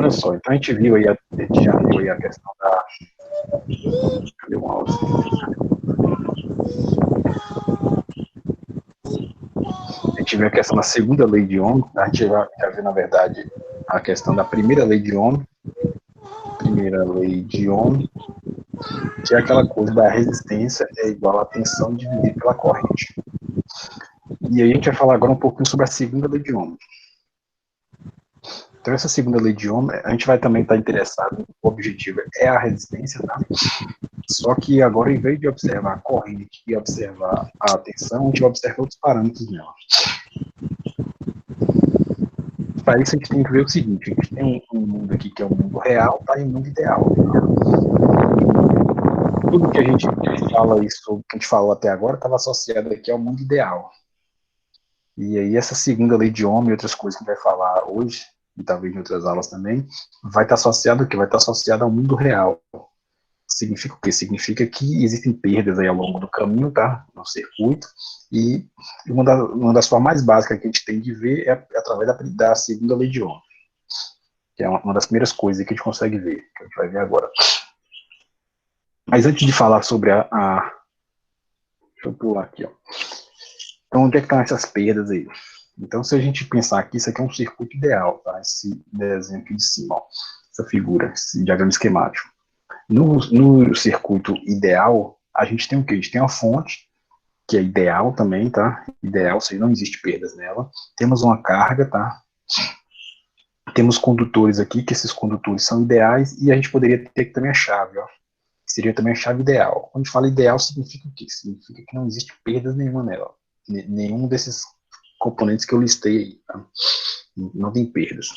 olha só, então a gente viu aí, a gente já viu aí a questão da... Cadê o mouse? A gente viu a questão da segunda lei de Ohm, a gente já viu, na verdade, a questão da primeira lei de Ohm, que é aquela coisa da resistência é igual à tensão dividida pela corrente. E aí a gente vai falar agora um pouquinho sobre a segunda lei de Ohm. Então essa segunda lei de Ohm, a gente vai também estar interessado, o objetivo é a resistência, tá? Só que agora, em vez de observar a corrente e observar a tensão, a gente vai observar outros parâmetros nela. Para isso a gente tem que ver o seguinte, a gente tem um mundo aqui que é o mundo real, tá? E um mundo ideal. Tudo que a gente fala isso, que a gente falou até agora, estava associado aqui ao mundo ideal. E aí essa segunda lei de Ohm e outras coisas que a gente vai falar hoje, e talvez em outras aulas também, vai estar associado ao quê? Vai estar associado ao mundo real. Significa o quê? Significa que existem perdas aí ao longo do caminho, tá? No circuito, e uma das formas mais básicas que a gente tem de ver é através da segunda lei de Ohm, que é uma das primeiras coisas que a gente consegue ver, que a gente vai ver agora. Mas antes de falar sobre deixa eu pular aqui, ó. Então, onde é que estão essas perdas aí? Então, se a gente pensar aqui, isso aqui é um circuito ideal, tá? Esse desenho aqui de cima, ó, essa figura, esse diagrama esquemático. No circuito ideal, a gente tem o quê? A gente tem uma fonte, que é ideal também, tá? Ideal, ou seja, não existe perdas nela. Temos uma carga, tá? Temos condutores aqui, que esses condutores são ideais, e a gente poderia ter também a chave, ó. Seria também a chave ideal. Quando a gente fala ideal, significa o quê? Significa que não existe perdas nenhuma nela. Nenhum desses componentes que eu listei aí, tá? Não tem perdas.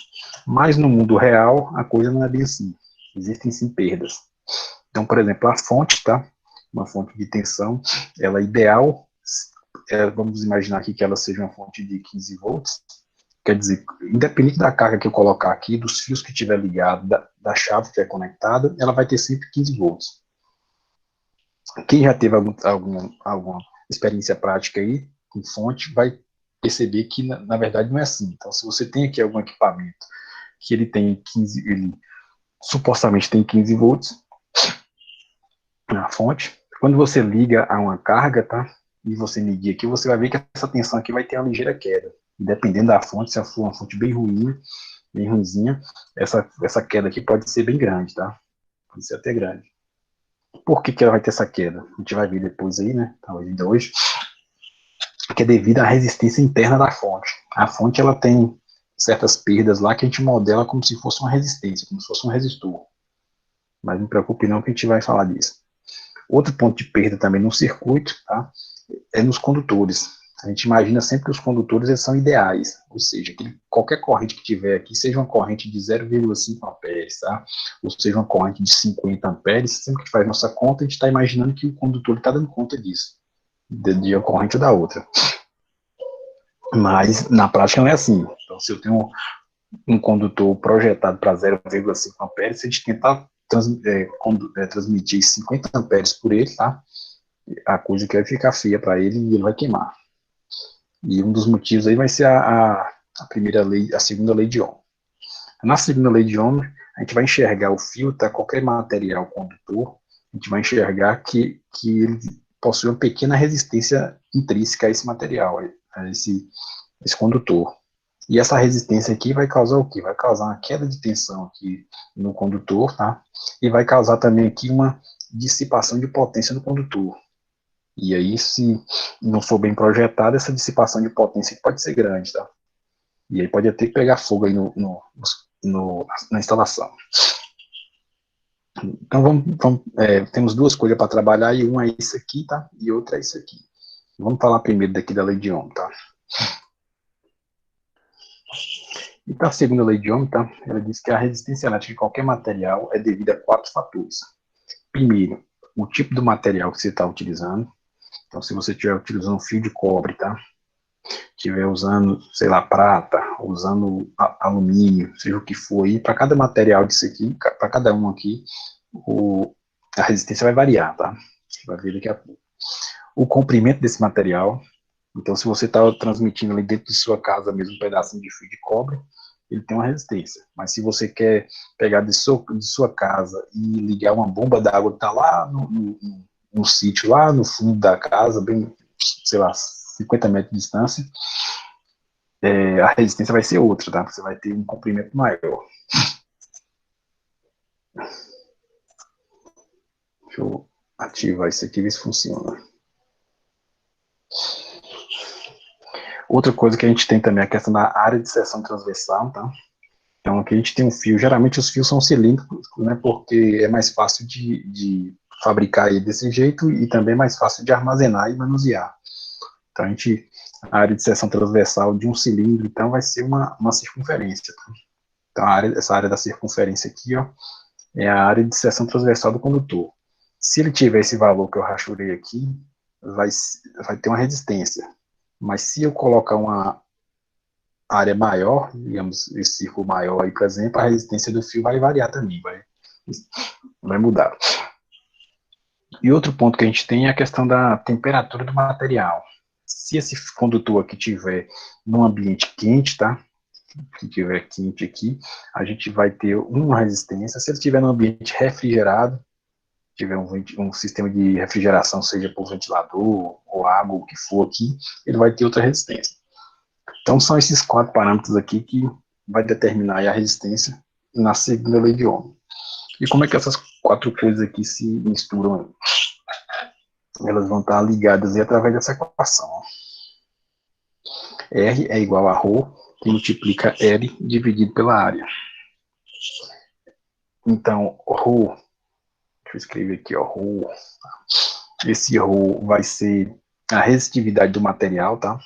Mas no mundo real, a coisa não é bem assim. Existem sim perdas. Então, por exemplo, a fonte, tá? Uma fonte de tensão, ela é ideal, vamos imaginar aqui que ela seja uma fonte de 15 volts, quer dizer, independente da carga que eu colocar aqui, dos fios que tiver ligado, da chave que é conectada, ela vai ter sempre 15 volts. Quem já teve alguma experiência prática aí, com fonte, vai perceber que, na verdade, não é assim. Então, se você tem aqui algum equipamento que ele tem 15, ele supostamente tem 15 volts, na fonte, quando você liga a uma carga, tá? E você medir aqui, você vai ver que essa tensão aqui vai ter uma ligeira queda. Dependendo da fonte, se for uma fonte bem ruim, bem ruimzinha, essa queda aqui pode ser bem grande, tá? Pode ser até grande. Por que ela vai ter essa queda? A gente vai ver depois aí, né? Talvez ainda hoje. Que é devido à resistência interna da fonte. A fonte, ela tem certas perdas lá que a gente modela como se fosse uma resistência, como se fosse um resistor. Mas não me preocupe não que a gente vai falar disso. Outro ponto de perda também no circuito, tá? É nos condutores. A gente imagina sempre que os condutores eles são ideais, ou seja, que qualquer corrente que tiver aqui, seja uma corrente de 0,5 amperes, tá? Ou seja, uma corrente de 50 amperes, sempre que a gente faz nossa conta, a gente está imaginando que o condutor está dando conta disso, de uma corrente ou da outra. Mas, na prática, não é assim. Então, se eu tenho um condutor projetado para 0,5 amperes, se a gente tentar transmitir 50 amperes por ele, tá? A coisa que vai ficar feia para ele e ele vai queimar. E um dos motivos aí vai ser a primeira lei, a segunda lei de Ohm. Na segunda lei de Ohm, a gente vai enxergar o fio, tá? Qualquer material condutor, a gente vai enxergar que ele possui uma pequena resistência intrínseca a esse material, a esse condutor. E essa resistência aqui vai causar o quê? Vai causar uma queda de tensão aqui no condutor, tá? E vai causar também aqui uma dissipação de potência no condutor. E aí, se não for bem projetado, essa dissipação de potência pode ser grande, tá? E aí pode até pegar fogo aí na instalação. Então, temos duas coisas para trabalhar, e uma é isso aqui, tá? E outra é isso aqui. Vamos falar primeiro daqui da lei de Ohm, tá? Então, a segunda lei de Ohm, tá? Ela diz que a resistência elétrica de qualquer material é devida a 4 fatores. Primeiro, o tipo do material que você está utilizando. Então, se você estiver utilizando um fio de cobre, tá? Estiver usando, sei lá, prata, usando alumínio, seja o que for aí, para cada material disso aqui, para cada um aqui, a resistência vai variar, tá? Você vai ver daqui a pouco. O comprimento desse material, então se você está transmitindo ali dentro de sua casa mesmo um pedacinho de fio de cobre, ele tem uma resistência. Mas se você quer pegar de sua casa e ligar uma bomba d'água que está lá no sítio, lá no fundo da casa, bem, sei lá, 50 metros de distância, a resistência vai ser outra, tá? Você vai ter um comprimento maior. Deixa eu ativar isso aqui e ver se funciona. Outra coisa que a gente tem também é a questão da área de seção transversal, tá? Então, aqui a gente tem um fio, geralmente os fios são cilíndricos, né, porque é mais fácil de fabricar ele desse jeito e também é mais fácil de armazenar e manusear. Então, a área de seção transversal de um cilindro, então, vai ser uma circunferência. Tá? Então, essa área da circunferência aqui, ó, é a área de seção transversal do condutor. Se ele tiver esse valor que eu rachurei aqui, vai ter uma resistência. Mas se eu colocar uma área maior, digamos, esse círculo maior aí, por exemplo, a resistência do fio vai variar também, vai mudar. E outro ponto que a gente tem é a questão da temperatura do material. Se esse condutor aqui tiver num ambiente quente, tá? Se tiver quente aqui, a gente vai ter uma resistência. Se ele estiver num ambiente refrigerado, tiver um sistema de refrigeração, seja por ventilador ou água, o que for aqui, ele vai ter outra resistência. Então, são esses 4 parâmetros aqui que vai determinar a resistência na segunda lei de Ohm. E como é que essas 4 coisas aqui se misturam? Elas vão estar ligadas aí através dessa equação. R é igual a ρ, que multiplica L dividido pela área. Então, ρ, deixa eu escrever aqui, ó, ρ. Esse ρ vai ser a resistividade do material, tá?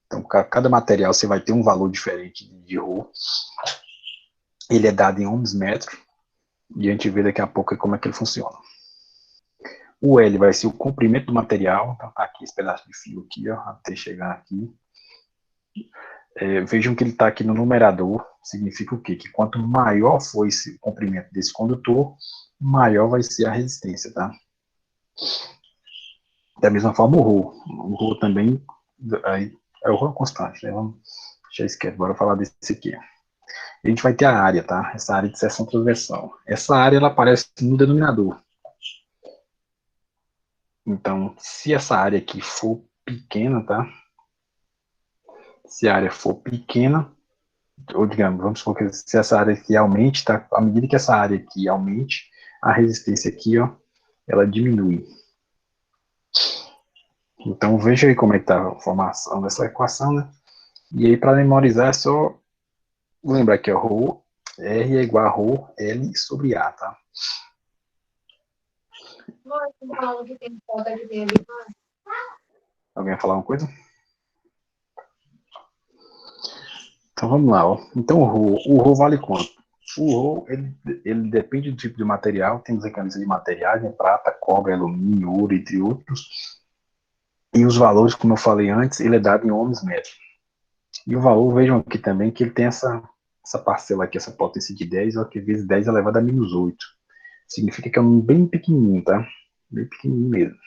Então, cada material você vai ter um valor diferente de ρ. Ele é dado em ohms metro, e a gente vê daqui a pouco como é que ele funciona. O L vai ser o comprimento do material, então tá aqui esse pedaço de fio aqui, ó, até chegar aqui. Vejam que ele está aqui no numerador, significa o quê? Que quanto maior for esse comprimento desse condutor, maior vai ser a resistência, tá? Da mesma forma o ρ também aí, é o ρ constante, né? Vamos deixar isso quieto, bora falar desse aqui. A gente vai ter a área, tá? Essa área de seção transversal. Essa área, ela aparece no denominador. Então, se essa área aqui for pequena, tá? Se a área for pequena, ou digamos, vamos supor que se essa área aqui aumente, tá? À medida que essa área aqui aumente, a resistência aqui, ó, ela diminui. Então, veja aí como é que tá a formação dessa equação, né? E aí, para memorizar, é só lembrar que ρ, R é igual a ρ, L sobre A, tá? Alguém vai falar uma coisa? Então, vamos lá, ó. Então, o ρ vale quanto? O ρ, ele depende do tipo de material, temos aqui a lista de materiais, né? Prata, cobre, alumínio, ouro, entre outros. E os valores, como eu falei antes, ele é dado em ohms metro. E o valor, vejam aqui também, que ele tem essa parcela aqui, essa potência de 10, ó, que vezes 10 elevado a menos 8. Significa que é um bem pequenininho, tá? Bem pequenininho mesmo.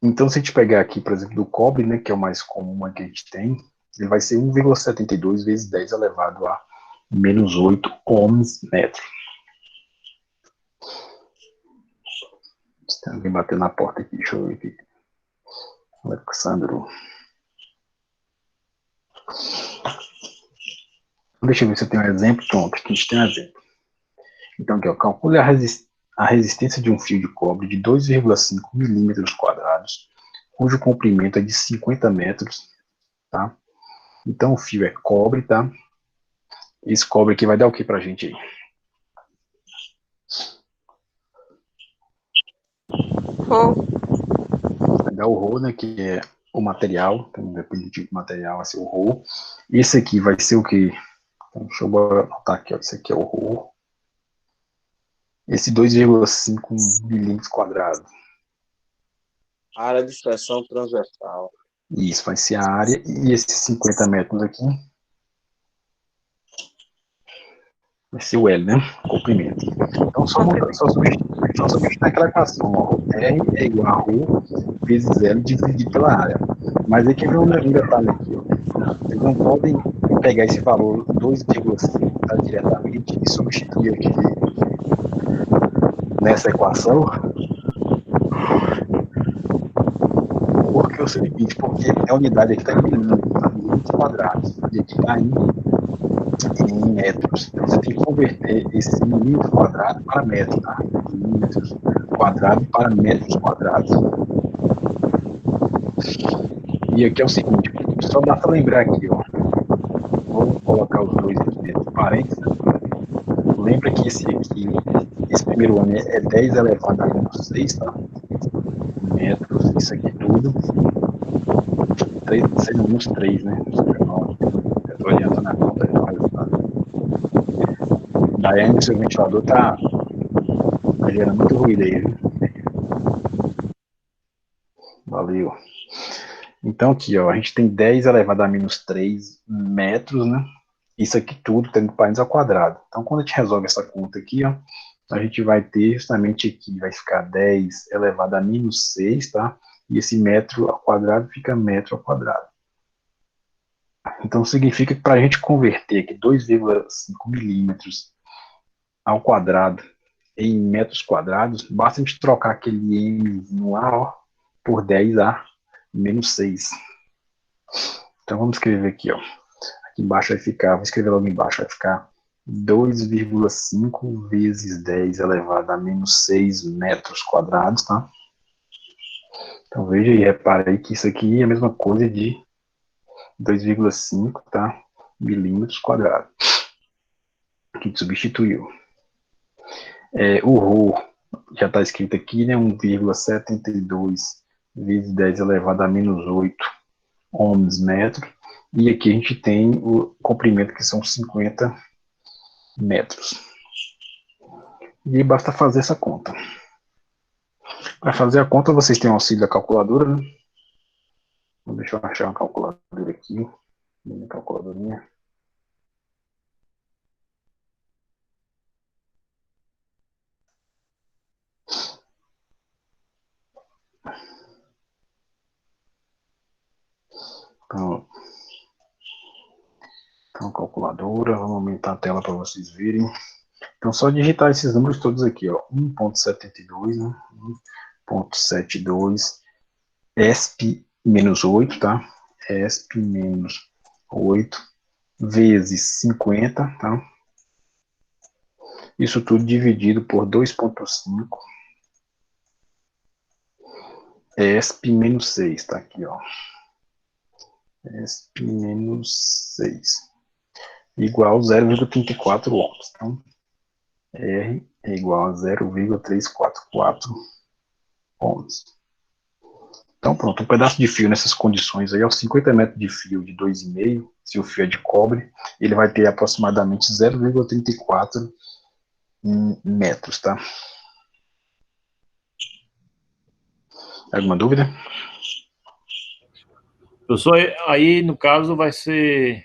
Então, se a gente pegar aqui, por exemplo, do cobre, né, que é o mais comum que a gente tem, ele vai ser 1,72 vezes 10 elevado a menos 8 ohms metro. Tem alguém batendo na porta aqui, deixa eu ver aqui. Alexandro. Deixa eu ver se eu tenho um exemplo. Pronto, aqui a gente tem um exemplo. Então, aqui, ó, calcule a resistência de um fio de cobre de 2,5 milímetros quadrados, cujo comprimento é de 50 metros, tá? Então, o fio é cobre, tá? Esse cobre aqui vai dar o que pra gente aí? Rho. Vai dar o ρ, né, que é o material, então depende do tipo de material, vai ser o ρ. Esse aqui vai ser o que? Então, deixa eu anotar aqui, ó, esse aqui é o ρ. Esse 2,5 milímetros quadrados. Área de seção transversal. Isso, vai ser a área. E esses 50 metros aqui vai ser o L, né? O comprimento. Então, só substituir aquela equação. Ó. R é igual a ρ vezes L dividido pela área. Mas aí que vem um detalhe aqui, ó. Vocês não podem pegar esse valor 2,5 tá, diretamente e substituir aqui nessa equação, porque é o seguinte, porque a unidade aqui está em milímetros, tá? Milímetros quadrados, e aqui está em metros. Então você tem que converter esse milímetro quadrado para metro, tá? Milímetros quadrado para metros quadrados. E aqui é o seguinte, só dá para lembrar aqui, ó. Vou colocar os dois aqui dentro de parênteses. Lembra que esse primeiro ano é 10 elevado a menos 6, tá? Metros, isso aqui tudo. 3, menos 3, né? Eu estou adiantando a conta aqui no resultado. Daí ainda seu ventilador tá gerando muito ruído aí, viu? Valeu. Então aqui, ó, a gente tem 10 elevado a menos 3 metros, né? Isso aqui tudo tendo parênteses ao quadrado. Então quando a gente resolve essa conta aqui, ó, a gente vai ter justamente aqui, vai ficar 10 elevado a menos 6, tá? E esse metro ao quadrado fica metro ao quadrado. Então significa que para a gente converter aqui 2,5 milímetros ao quadrado em metros quadrados, basta a gente trocar aquele m no a, ó, por 10a menos 6. Então vamos escrever aqui, ó. Aqui embaixo vai ficar, vou escrever logo embaixo, vai ficar 2,5 vezes 10 elevado a menos 6 metros quadrados, tá? Então veja aí, repara aí que isso aqui é a mesma coisa de 2,5, tá? Milímetros quadrados. Que substituiu. O ρ já está escrito aqui, né? 1,72 vezes 10 elevado a menos 8 ohms metro. E aqui a gente tem o comprimento que são 50 metros. E basta fazer essa conta. Para fazer a conta, vocês têm o auxílio da calculadora, né? Deixa eu achar uma calculadora aqui. Minha calculadorinha. Então, calculadora, vamos aumentar a tela para vocês verem. Então, só digitar esses números todos aqui, ó. 1,72, né? 1,72, ESP menos 8, tá? ESP menos 8 vezes 50, tá? Isso tudo dividido por 2,5. ESP menos 6, tá aqui, ó. ESP menos 6. Igual 0,34 ohms. Então, R é igual a 0,344 ohms. Então, pronto, um pedaço de fio nessas condições aí, aos 50 metros de fio de 2,5, se o fio é de cobre, ele vai ter aproximadamente 0,34 metros, tá? Alguma dúvida? Professor, aí no caso vai ser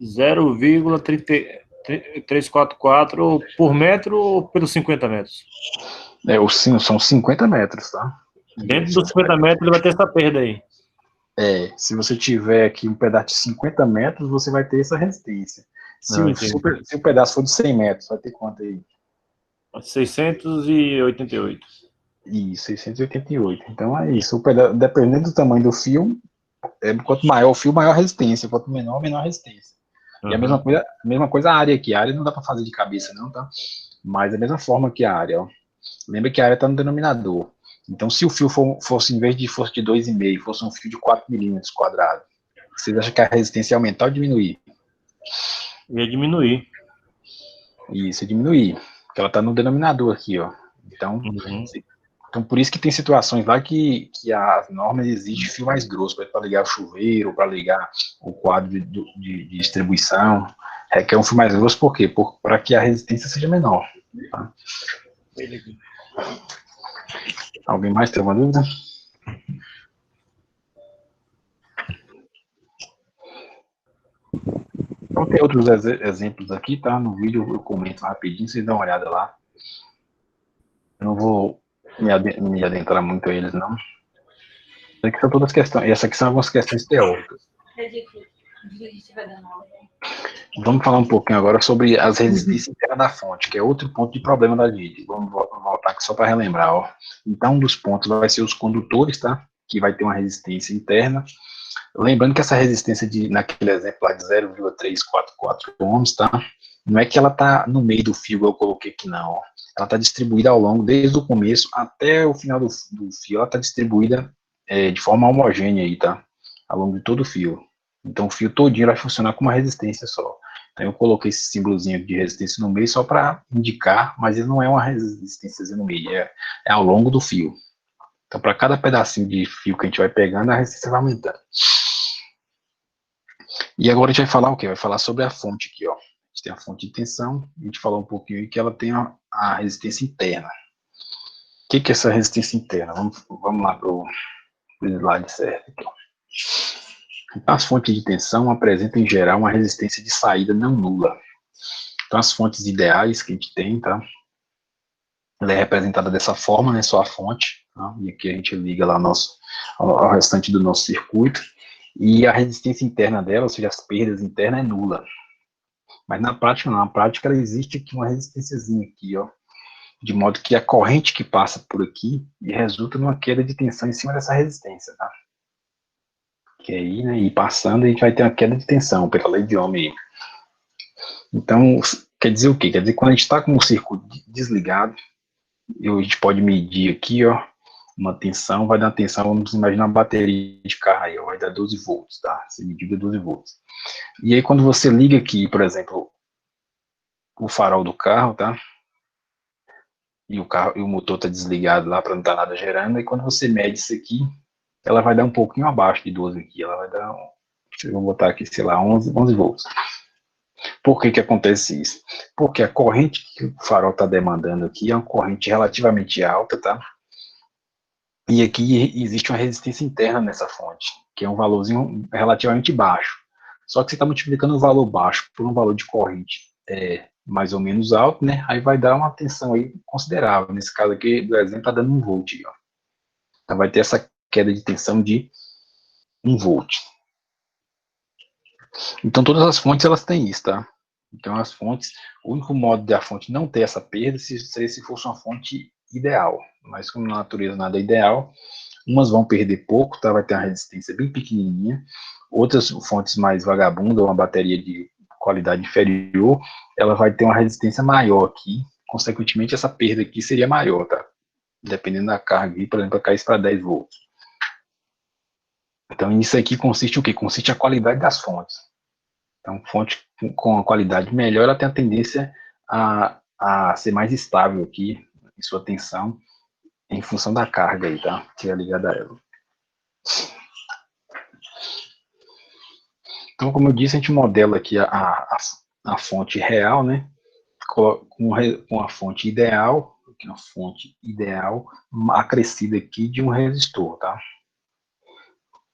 0,344 por metro ou pelos 50 metros? São 50 metros, tá? Dentro dos 50 metros ele vai ter essa perda aí. Se você tiver aqui um pedaço de 50 metros, você vai ter essa resistência. Se o pedaço for de 100 metros, vai ter quanto aí? 688. Isso, 688. Então é isso. Dependendo do tamanho do fio, quanto maior o fio, maior a resistência. Quanto menor, menor a resistência. E a mesma coisa a área aqui. A área não dá para fazer de cabeça, não, tá? Mas da mesma forma que a área, ó. Lembra que a área está no denominador. Então, se o fio fosse, em vez de fosse de 2,5, fosse um fio de 4 milímetros quadrado, vocês acham que a resistência ia aumentar ou diminuir? Ia diminuir. Isso, ia diminuir. Porque ela está no denominador aqui, ó. Então, então, por isso que tem situações lá que as normas exigem fio mais grosso, para ligar o chuveiro, para ligar o quadro de distribuição. Requer um fio mais grosso, por quê? Para que a resistência seja menor. Tá? Alguém mais tem alguma dúvida? Então tem outros exemplos aqui, tá? No vídeo eu comento rapidinho, vocês dão uma olhada lá. Eu não vou me adentrar muito a eles, não. Essas aqui são todas questões, essas aqui são algumas questões teóricas. Vamos falar um pouquinho agora sobre as resistências internas da fonte, que é outro ponto de problema da gente. Vamos voltar aqui só para relembrar, ó. Então, um dos pontos vai ser os condutores, tá? Que vai ter uma resistência interna. Lembrando que essa resistência, naquele exemplo lá de 0,344 ohms, tá? Não é que ela tá no meio do fio, eu coloquei aqui, não. Ó. Ela está distribuída ao longo, desde o começo até o final do fio, ela está distribuída de forma homogênea aí, tá? Ao longo de todo o fio. Então, o fio todinho vai funcionar com uma resistência só. Então, eu coloquei esse símbolozinho de resistência no meio só para indicar, mas ele não é uma resistência no meio, é ao longo do fio. Então, para cada pedacinho de fio que a gente vai pegando, a resistência vai aumentando. E agora a gente vai falar o quê? Vai falar sobre a fonte aqui, ó. A gente tem a fonte de tensão, a gente falou um pouquinho aí que ela tem a resistência interna. O que é essa resistência interna? Vamos lá para o slide certo aqui, ó. Então, as fontes de tensão apresentam, em geral, uma resistência de saída não nula. Então, as fontes ideais que a gente tem, tá? Ela é representada dessa forma, né? Só a fonte, tá? E aqui a gente liga lá ao restante do nosso circuito. E a resistência interna dela, ou seja, as perdas internas, é nula. Mas na prática, não. Na prática, ela existe aqui uma resistênciazinha aqui, ó. De modo que a corrente que passa por aqui resulta numa queda de tensão em cima dessa resistência, tá? Que aí, né, e passando, a gente vai ter uma queda de tensão, pela lei de Ohm aí. Então, quer dizer o quê? Quer dizer que quando a gente está com o circuito desligado, a gente pode medir aqui, ó, uma tensão, vai dar tensão, vamos imaginar uma bateria de carro aí, ó, vai dar 12 volts, tá? Você mediu 12 volts. E aí, quando você liga aqui, por exemplo, o farol do carro, tá? E o motor tá desligado lá para não estar nada gerando, e quando você mede isso aqui, ela vai dar um pouquinho abaixo de 12 aqui, ela vai dar, eu vou botar aqui, sei lá, 11 volts. Por que acontece isso? Porque a corrente que o farol está demandando aqui é uma corrente relativamente alta, tá? E aqui existe uma resistência interna nessa fonte, que é um valorzinho relativamente baixo. Só que você está multiplicando um valor baixo por um valor de corrente mais ou menos alto, né? Aí vai dar uma tensão aí considerável. Nesse caso aqui, do exemplo, está dando 1 volt. Ó. Então vai ter essa queda de tensão de 1 volt. Então todas as fontes elas têm isso, tá? Então as fontes, o único modo de a fonte não ter essa perda seria se fosse uma fonte ideal. Mas como na natureza nada é ideal, umas vão perder pouco, tá? Vai ter uma resistência bem pequenininha. Outras fontes mais vagabundas, uma bateria de qualidade inferior, ela vai ter uma resistência maior aqui. Consequentemente, essa perda aqui seria maior, tá? Dependendo da carga, por exemplo, cair para 10 volts. Então, isso aqui consiste o quê? Consiste a qualidade das fontes. Então, fonte com a qualidade melhor, ela tem a tendência a ser mais estável aqui em sua tensão, em função da carga aí, tá? Que é ligada a ela. Então, como eu disse, a gente modela aqui a fonte real, né? Com a fonte ideal, que é uma fonte ideal, acrescida aqui de um resistor, tá?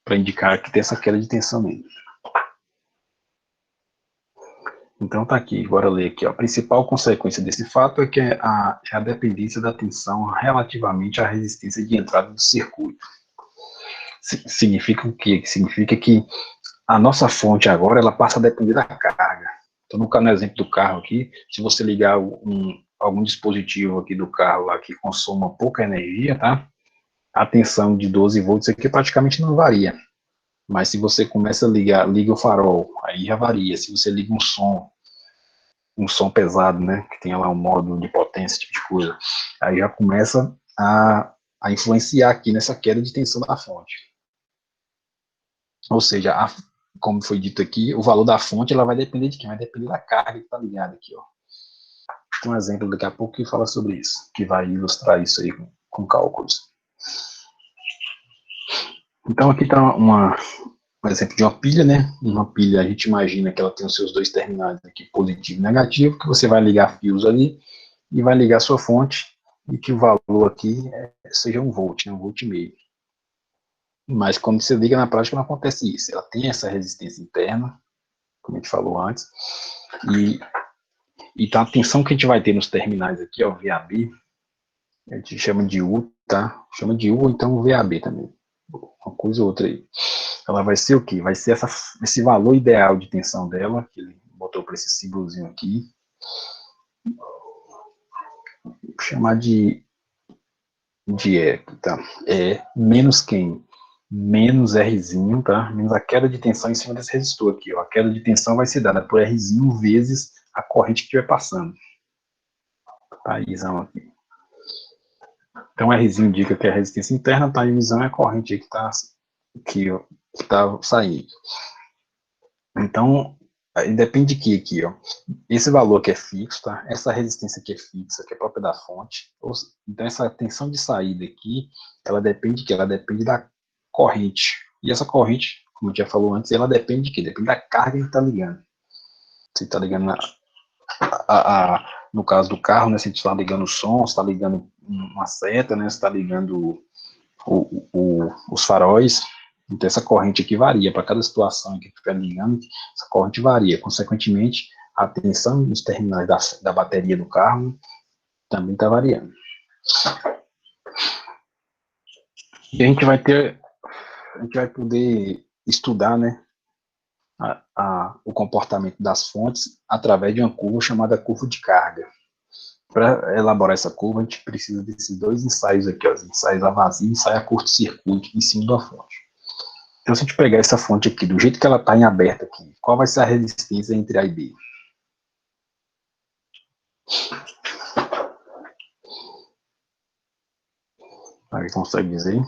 Para indicar que tem essa queda de tensão nele. Então tá aqui, bora ler aqui. Ó. A principal consequência desse fato é que é a dependência da tensão relativamente à resistência de entrada do circuito. Significa o quê? Significa que a nossa fonte agora ela passa a depender da carga. Então, no exemplo do carro aqui, se você ligar algum dispositivo aqui do carro lá que consuma pouca energia, tá? A tensão de 12 volts aqui praticamente não varia. Mas se você começa a liga o farol, aí já varia. Se você liga um som pesado, né, que tem lá um modo de potência, tipo de coisa, aí já começa a influenciar aqui nessa queda de tensão da fonte. Ou seja, como foi dito aqui, o valor da fonte ela vai depender de quem? Vai depender da carga que está ligada aqui. Ó. Tem um exemplo daqui a pouco que fala sobre isso, que vai ilustrar isso aí com cálculos. Então aqui está um exemplo de uma pilha, né? Uma pilha, a gente imagina que ela tem os seus dois terminais aqui, positivo e negativo, que você vai ligar fios ali e vai ligar a sua fonte e que o valor aqui seja 1 volt, né? 1,5 volt. Mas quando você liga na prática não acontece isso. Ela tem essa resistência interna, como a gente falou antes, e então a tensão que a gente vai ter nos terminais aqui, ó, VAB, a gente chama de U, tá? Chama de U ou então VAB também. uma coisa ou outra aí. Ela vai ser o quê? Vai ser esse valor ideal de tensão dela, que ele botou para esse símbolozinho aqui. Vou chamar de E, tá? É menos quem? Menos Rzinho, tá? Menos a queda de tensão em cima desse resistor aqui, ó. A queda de tensão vai ser dada por Rzinho vezes a corrente que estiver passando. Tá? Izão aqui. Então, Rzinho indica que é a resistência interna, tá? E Izão é a corrente que tá saindo. Então, aí depende de que aqui, ó. Esse valor que é fixo, tá? Essa resistência aqui é fixa, que é própria da fonte. Então, essa tensão de saída aqui, ela depende de quê? Ela depende da corrente. E essa corrente, como eu já falou antes, ela depende de quê? Depende da carga que está ligando. Se está ligando no caso do carro, né? Se está ligando o som, se está ligando uma seta, né? Se está ligando os faróis. Então, essa corrente aqui varia para cada situação que estiver ligando, essa corrente varia. Consequentemente, a tensão nos terminais da bateria do carro também está variando. E a gente vai poder estudar, né, o comportamento das fontes através de uma curva chamada curva de carga. Para elaborar essa curva, a gente precisa desses dois ensaios aqui, ó, os ensaios a vazio e ensaio a curto-circuito em cima da fonte. Então, se a gente pegar essa fonte aqui, do jeito que ela está em aberto aqui, qual vai ser a resistência entre A e B? Alguém consegue dizer?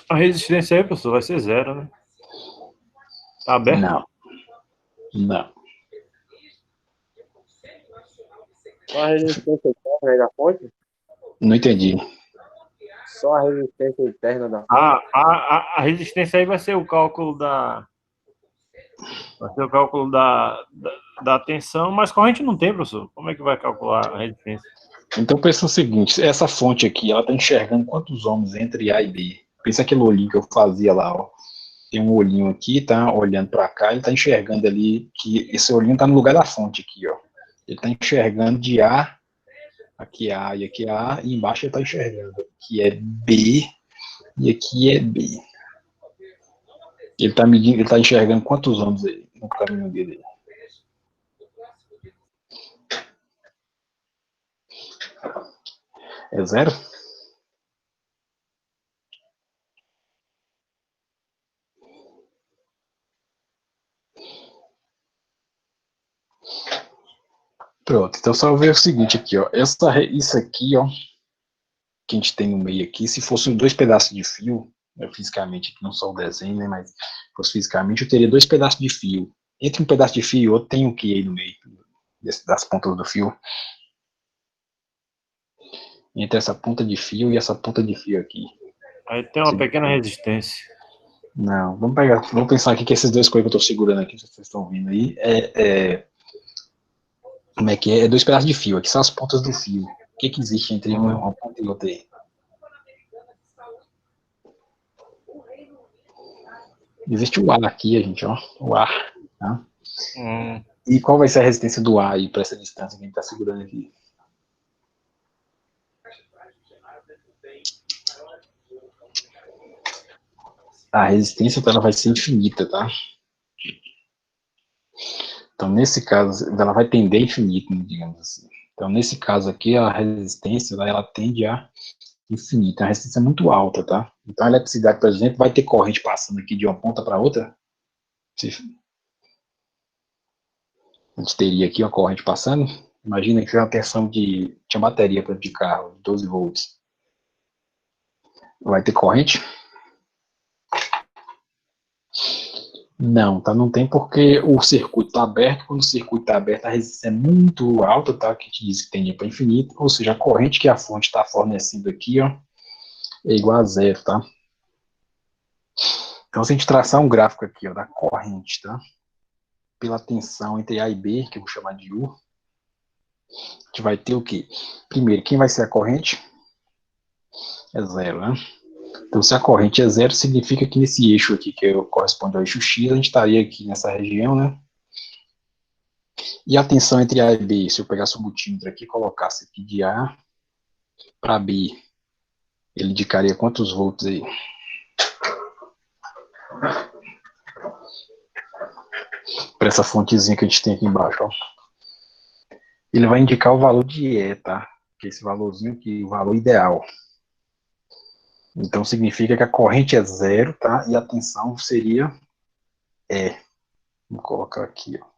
A resistência aí, professor, vai ser 0, né? Tá aberto? Não. Não. Só a resistência interna aí da fonte? Não entendi. Só a resistência interna da fonte? A resistência aí vai ser o cálculo da tensão, mas corrente não tem, professor. Como é que vai calcular a resistência? Então pensa o seguinte, essa fonte aqui, ela está enxergando quantos ohms entre A e B. Pensa aquele olhinho que eu fazia lá, ó. Tem um olhinho aqui, tá olhando para cá, ele está enxergando ali que esse olhinho está no lugar da fonte aqui, ó. Ele está enxergando de A, aqui é A e aqui é A, e embaixo ele está enxergando aqui é B e aqui é B. Ele está medindo, ele está enxergando quantos ohms aí no caminho dele. É 0? Pronto, então só ver o seguinte aqui, ó. Isso aqui, ó, que a gente tem no meio aqui, se fossem dois pedaços de fio, né, fisicamente, aqui não só o desenho, né, mas fosse fisicamente, eu teria dois pedaços de fio. Entre um pedaço de fio e outro, tem o que aí no meio das pontas do fio? Entre essa ponta de fio e essa ponta de fio aqui. Aí tem uma pequena resistência. Não, vamos pensar aqui que esses dois coisas que eu estou segurando aqui, vocês estão vendo aí, como é que é? É dois pedaços de fio, aqui são as pontas do fio. O que existe entre uma ponta e outra aí? Existe o ar aqui, gente, ó, o ar, tá? E qual vai ser a resistência do ar aí para essa distância que a gente está segurando aqui? A resistência ela vai ser infinita, tá? Então, nesse caso, ela vai tender a infinito, digamos assim. Então, nesse caso aqui, a resistência, ela tende a infinita. A resistência é muito alta, tá? Então, a eletricidade, por exemplo, vai ter corrente passando aqui de uma ponta para outra. A gente teria aqui uma corrente passando. Imagina que tinha uma tensão tinha bateria de carro, de 12 volts. Vai ter corrente? Não, tá? Não tem porque o circuito está aberto. Quando o circuito está aberto, a resistência é muito alta, tá? Que te diz que tem para infinito. Ou seja, a corrente que a fonte está fornecendo aqui, ó, é igual a 0, tá? Então, se a gente traçar um gráfico aqui, ó, da corrente, tá? Pela tensão entre A e B, que eu vou chamar de U, a gente vai ter o quê? Primeiro, quem vai ser a corrente? É 0, né? Então, se a corrente é 0, significa que nesse eixo aqui, que corresponde ao eixo X, a gente estaria aqui nessa região, né? E a tensão entre A e B, se eu pegasse o multímetro aqui e colocasse aqui de A para B, ele indicaria quantos volts aí? Para essa fontezinha que a gente tem aqui embaixo, ó. Ele vai indicar o valor de E, tá? Que é esse valorzinho aqui, o valor ideal. Então significa que a corrente é zero, tá? E a tensão seria E. Vou colocar aqui, ó.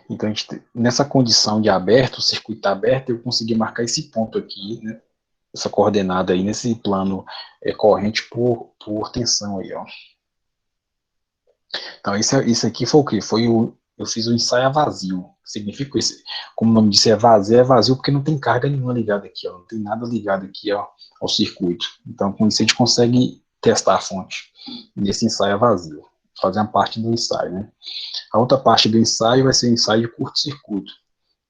Então, nessa condição de aberto, o circuito está aberto, eu consegui marcar esse ponto aqui, né? Essa coordenada aí, nesse plano corrente por tensão aí, ó. Então, isso aqui foi o quê? Eu fiz o ensaio a vazio. Significa isso? Como o nome disse, é vazio porque não tem carga nenhuma ligada aqui, ó. Não tem nada ligado aqui, ó, ao circuito. Então, com isso a gente consegue testar a fonte nesse ensaio a vazio. Fazer uma parte do ensaio, né? A outra parte do ensaio vai ser o ensaio de curto-circuito,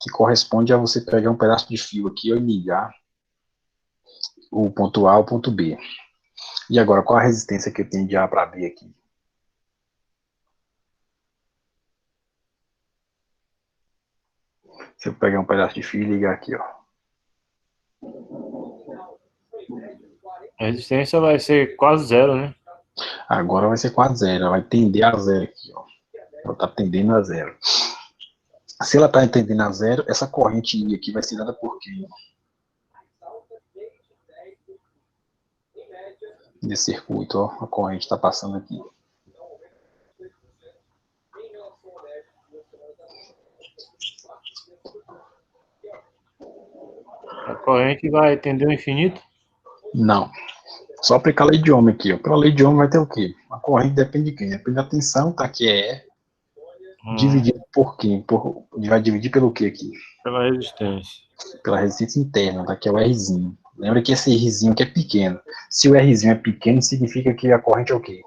que corresponde a você pegar um pedaço de fio aqui e ligar o ponto A ao ponto B. E agora, qual a resistência que eu tenho de A para B aqui? Se eu pegar um pedaço de fio e ligar aqui, ó. A resistência vai ser quase zero, né? Agora vai ser quase zero, vai tender a zero aqui, ó. Ela está tendendo a zero. Se ela está tendendo a zero, essa corrente I aqui vai ser dada por quê? Nesse circuito, ó, a corrente está passando aqui. A corrente vai tender ao infinito? Não. Só aplicar a lei de Ohm aqui, ó. Pela lei de Ohm vai ter o quê? A corrente depende de quem? Depende da tensão, tá? Que é dividido por quem? Vai dividir pelo quê aqui? Pela resistência. Pela resistência interna, tá? Que é o Rzinho. Lembra que esse Rzinho aqui é pequeno. Se o Rzinho é pequeno, significa que a corrente é o quê?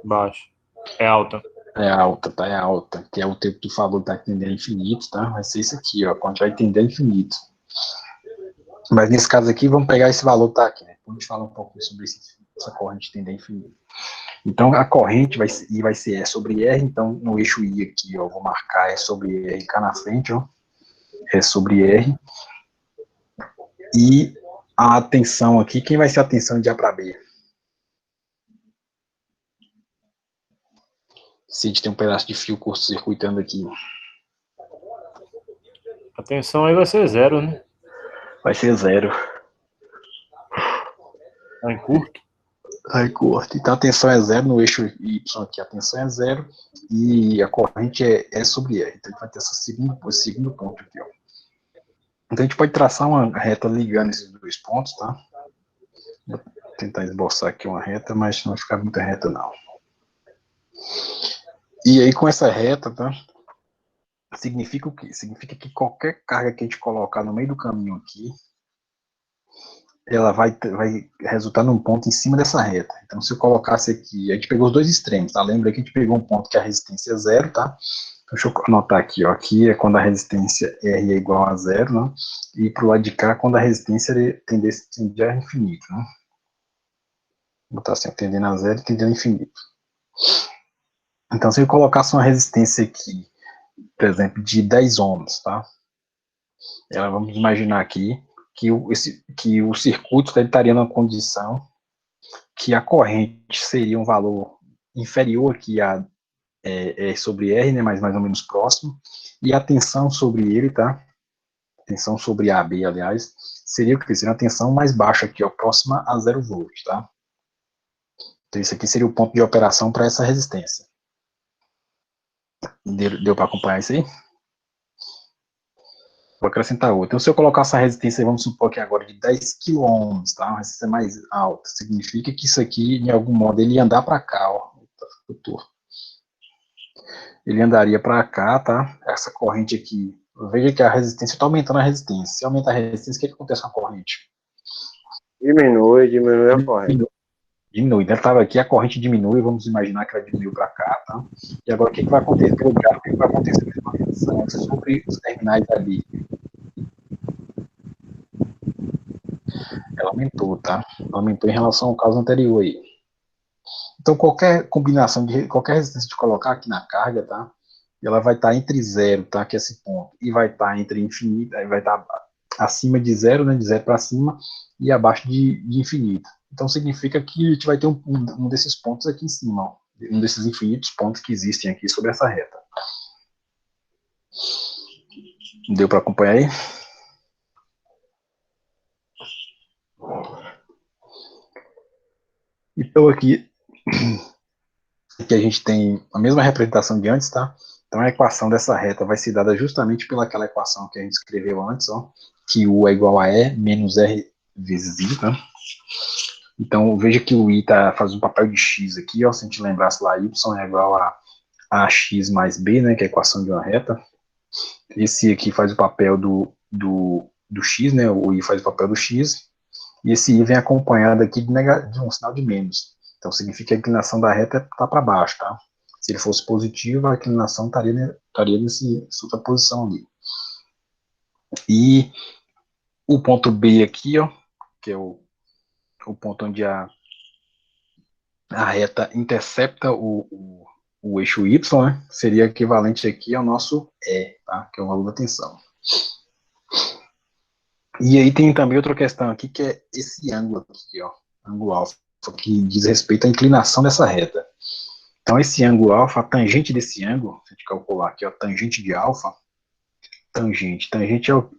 Baixo. É alta. É alta, tá? É alta. Que é o tempo que tu falou que tá tendendo a infinito, tá? Vai ser isso aqui, ó. A corrente vai tender a infinito. Mas nesse caso aqui, vamos pegar esse valor que tá aqui, né? Depois a gente fala um pouco sobre essa corrente tender a infinito. Então, a corrente vai ser E sobre R, então, no eixo I aqui, ó, vou marcar E sobre R cá na frente, ó. E sobre R. E a tensão aqui, quem vai ser a tensão de A para B? Se a gente tem um pedaço de fio curto-circuitando aqui. A tensão aí vai ser zero, né? Vai ser zero. Tá em curto. Aí, curto. Então, a tensão é zero no eixo Y aqui, a tensão é zero e a corrente é sobre R. Então, a gente vai ter esse segundo ponto aqui, ó. Então, a gente pode traçar uma reta ligando esses dois pontos, tá? Vou tentar esboçar aqui uma reta, mas não vai ficar muita reta, não. E aí, com essa reta, tá? Significa o quê? Significa que qualquer carga que a gente colocar no meio do caminho aqui, ela vai resultar num ponto em cima dessa reta. Então, se eu colocasse aqui, a gente pegou os dois extremos, tá? Lembra que a gente pegou um ponto que a resistência é zero, tá? Deixa eu anotar aqui, ó. Aqui é quando a resistência R é igual a zero, né? E pro lado de cá, quando a resistência tende a infinito, né? Vou botar assim, tendendo a zero e tendendo a infinito. Então, se eu colocasse uma resistência aqui, por exemplo, de 10 ohms, tá? Vamos imaginar aqui que o circuito estaria numa condição que a corrente seria um valor inferior aqui a sobre R, né, mas mais ou menos próximo, e a tensão sobre ele, tá? Tensão sobre AB, aliás, seria o que? Seria uma tensão mais baixa aqui, ó, próxima a 0 volts, tá? Então, isso aqui seria o ponto de operação para essa resistência. Deu para acompanhar isso aí? Vou acrescentar outra. Então, se eu colocar essa resistência, vamos supor que agora de 10 kΩ, tá? Uma resistência mais alta. Significa que isso aqui, de algum modo, ele ia andar para cá, ó. Ele andaria para cá, tá? Essa corrente aqui. Veja que a resistência está aumentando a resistência. Se aumentar a resistência, o que acontece com a corrente? Diminui a corrente. Diminui. Ela estava aqui, a corrente diminui, vamos imaginar que ela diminuiu para cá, tá? E agora o que vai acontecer? Pelo gráfico, o que vai acontecer com a tensão sobre os terminais ali? Ela aumentou, tá? Ela aumentou em relação ao caso anterior aí. Então, qualquer combinação qualquer resistência de colocar aqui na carga, tá? Ela vai estar entre zero, tá? Que é esse ponto. E vai estar entre infinito, vai estar acima de zero, né, de zero para cima, e abaixo de infinito. Então significa que a gente vai ter um desses pontos aqui em cima, ó, um desses infinitos pontos que existem aqui sobre essa reta. Deu para acompanhar aí? Então aqui a gente tem a mesma representação de antes, tá? Então a equação dessa reta vai ser dada justamente pelaquela equação que a gente escreveu antes, ó, que U é igual a E menos R vezes I, tá? Então veja que o I faz um papel de X aqui, ó, se a gente lembrasse lá, Y é igual a X mais B, né, que é a equação de uma reta. Esse aqui faz o papel do X, né, o I faz o papel do X, e esse I vem acompanhado aqui de um sinal de menos. Então significa que a inclinação da reta está para baixo, tá? Se ele fosse positivo, a inclinação estaria nessa posição ali. E o ponto B aqui, ó, que é o ponto onde a reta intercepta o eixo Y, né, seria equivalente aqui ao nosso E, tá? Que é o valor da tensão. E aí tem também outra questão aqui, que é esse ângulo aqui, ó, ângulo alfa, que diz respeito à inclinação dessa reta. Então esse ângulo alfa, a tangente desse ângulo, se a gente calcular aqui, ó, tangente de alfa, tangente é o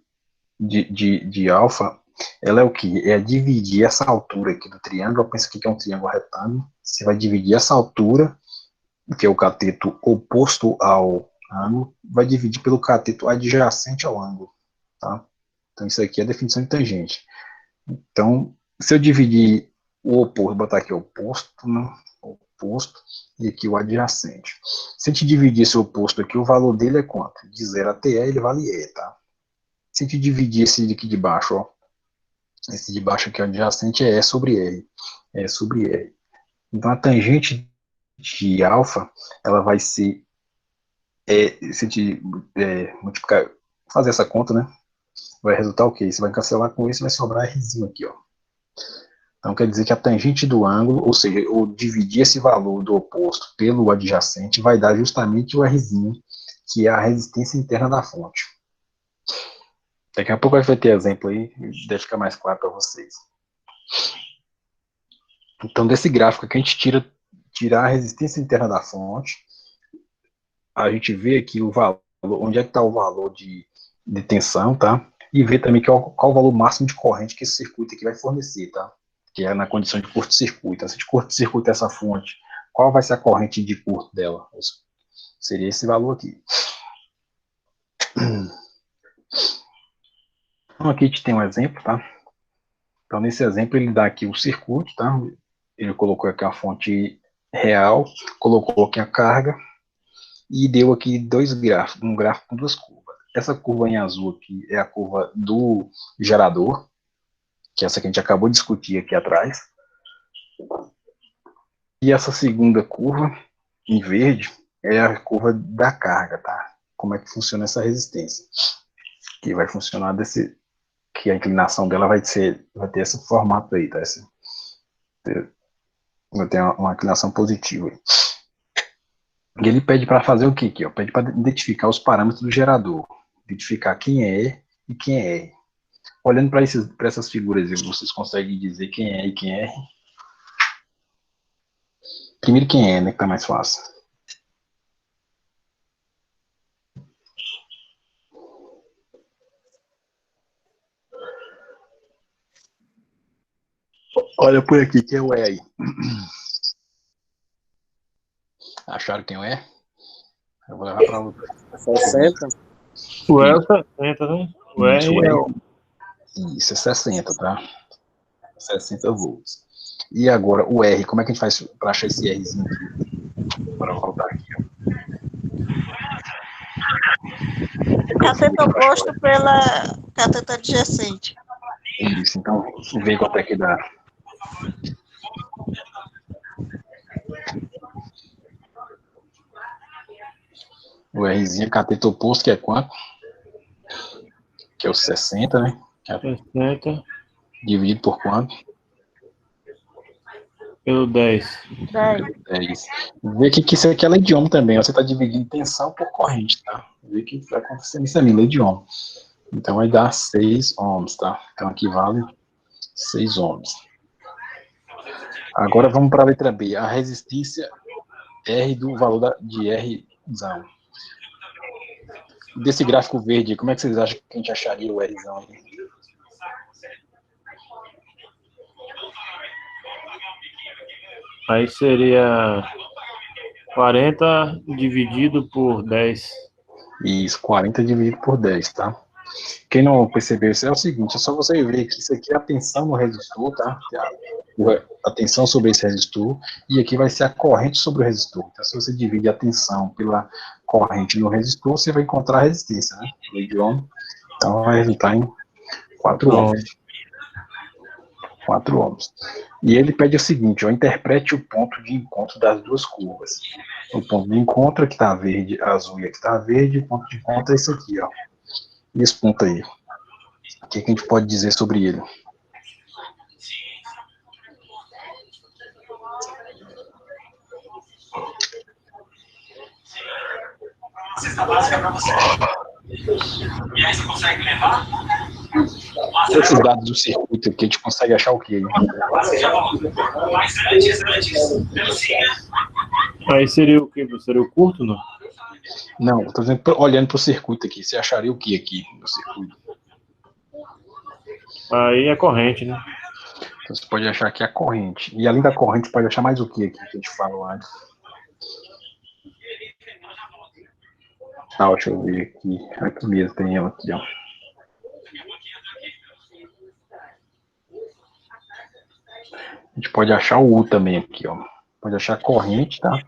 de alfa, ela é o que? É dividir essa altura aqui do triângulo. Pensa que é um triângulo retângulo, você vai dividir essa altura, que é o cateto oposto ao ângulo, vai dividir pelo cateto adjacente ao ângulo, tá? Então isso aqui é a definição de tangente. Então, se eu dividir o oposto, botar aqui oposto, né? Oposto, e aqui o adjacente. Se a gente dividir esse oposto aqui, o valor dele é quanto? De 0 até E, ele vale E, tá? Se a gente dividir esse aqui de baixo, ó, esse de baixo aqui, o adjacente, é E sobre R. E sobre R. Então, a tangente de alfa, ela vai ser, se a gente multiplicar, fazer essa conta, né? Vai resultar o quê? Você vai cancelar com isso e vai sobrar Rzinho aqui, ó. Então, quer dizer que a tangente do ângulo, ou seja, eu dividir esse valor do oposto pelo adjacente, vai dar justamente o Rzinho, que é a resistência interna da fonte. Daqui a pouco a gente vai ter exemplo aí, deve ficar mais claro para vocês. Então, desse gráfico aqui, a gente tira a resistência interna da fonte, a gente vê aqui o valor, onde é que está o valor de tensão, tá? E vê também qual o valor máximo de corrente que esse circuito aqui vai fornecer, tá? Que é na condição de curto-circuito. Então, se a gente curto-circuita essa fonte, qual vai ser a corrente de curto dela? Seria esse valor aqui. Então, aqui a gente tem um exemplo, tá? Então, nesse exemplo, ele dá aqui o circuito, tá? Ele colocou aqui a fonte real, colocou aqui a carga, e deu aqui dois gráficos, um gráfico com duas curvas. Essa curva em azul aqui é a curva do gerador, que é essa que a gente acabou de discutir aqui atrás. E essa segunda curva, em verde, é a curva da carga, tá? Como é que funciona essa resistência? Que vai funcionar que a inclinação dela vai ter esse formato aí, tá? Vai ter uma inclinação positiva aí. E ele pede para fazer o quê aqui? Ó? Pede para identificar os parâmetros do gerador. Identificar quem é E e quem é R. Olhando para essas figuras, vocês conseguem dizer quem é E e quem é R? Primeiro quem é, né? Que tá mais fácil. Olha por aqui, quem é o E aí? Acharam quem é o E? Eu vou levar para o 60. O E é 60, né? O R é o... Isso, é 60, tá? 60 volts. E agora, o R, como é que a gente faz para achar esse Rzinho aqui? Bora voltar aqui, ó. Cateto oposto pela cateto adjacente. Isso, então, vê quanto é que dá. O Rzinho, cateto oposto, que é quanto? Que é o 60, né? 60 Dividido por quanto? pelo 10. 10. Vê que isso aqui é lei de Ohm também. Ó. Você está dividindo tensão por corrente, tá? Vê que vai acontecer isso ali, lei de Ohm. Então vai dar 6 ohms, tá? Então aqui vale 6 ohms. Agora vamos para a letra B. A resistência R do valor de R. Desse gráfico verde, como é que vocês acham que a gente acharia o Rzão aí? Aí seria 40 dividido por 10. Isso, 40 dividido por 10, tá? Quem não percebeu isso é o seguinte, é só você ver que isso aqui é a tensão no resistor, tá? A tensão sobre esse resistor, e aqui vai ser a corrente sobre o resistor. Então, se você divide a tensão pela corrente no resistor, você vai encontrar a resistência, né? Então, vai resultar em 4 ohms. 4 ohms. E ele pede o seguinte, ó, interprete o ponto de encontro das duas curvas. O ponto de encontro que está verde, azul, e aqui está verde, o ponto de encontro é isso aqui, ó. E esse ponto aí. O que a gente pode dizer sobre ele? Cesta básica para você. E aí você consegue levar? Esses dados do circuito aqui, a gente consegue achar o quê? Você já falou. Mas antes, dancinha. Aí seria o quê? Seria o curto, não? Não, estou dizendo, olhando para o circuito aqui, você acharia o que aqui no circuito? Aí é corrente, né? Então você pode achar que é a corrente. E além da corrente, pode achar mais o que aqui que a gente falou antes? Ah, deixa eu ver aqui. Aqui mesmo tem ela aqui, ó. A gente pode achar o U também aqui, ó. Pode achar a corrente, tá?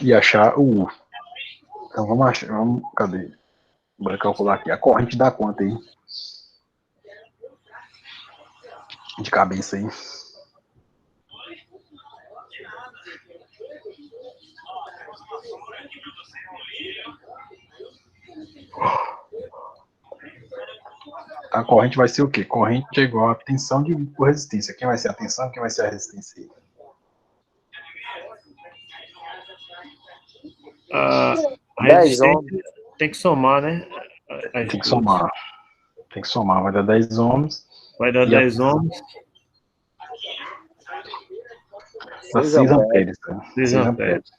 E achar o U. Então vamos achar, cadê? Bora calcular aqui. A corrente dá quanto aí? De cabeça aí. A corrente vai ser o quê? Corrente é igual a tensão dividido por resistência. Quem vai ser a tensão? Quem vai ser a resistência aí? A 10 ohms. resistência tem que somar, né? Tem que somar. Tem que somar. Vai dar 10 ohms. Vai dar 10 ohms. Dá 6 amperes. Tá? 6 amperes.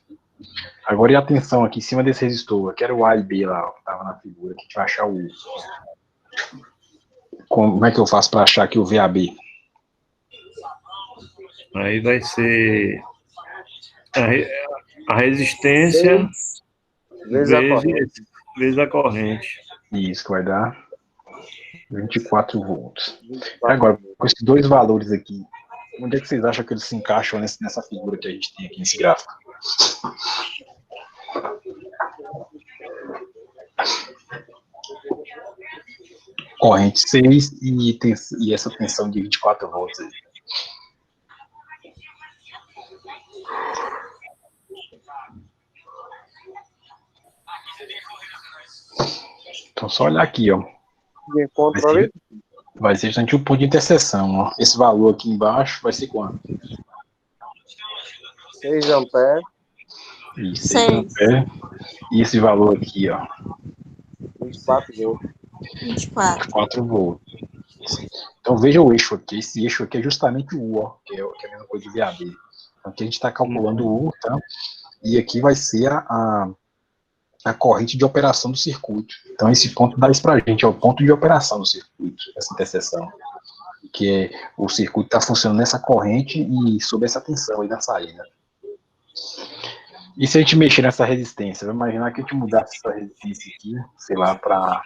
Agora e a tensão aqui em cima desse resistor? Eu quero o A e B lá, ó, que estava na figura, que a gente vai achar o U. Como é que eu faço para achar aqui o VAB? Aí vai ser a resistência vezes a corrente. Isso, que vai dar 24 volts. Agora, com esses dois valores aqui, onde é que vocês acham que eles se encaixam nessa figura que a gente tem aqui nesse gráfico? Corrente 6 e essa tensão de 24 volts aí. Então, só olhar aqui, ó. Vai ser justamente o ponto de interseção, ó. Esse valor aqui embaixo vai ser quanto? 6 amperes. Isso, 6 amperes. E esse valor aqui, ó. 24 volts. 24 volts. Então veja o eixo aqui. Esse eixo aqui é justamente o U, ó, que é a mesma coisa de VAB. Então aqui a gente está calculando o U, tá? E aqui vai ser a corrente de operação do circuito. Então esse ponto dá isso para a gente, é o ponto de operação do circuito, essa interseção. Que é o circuito está funcionando nessa corrente e sob essa tensão aí na saída. E se a gente mexer nessa resistência? Vamos imaginar que a gente mudasse essa resistência aqui, sei lá, para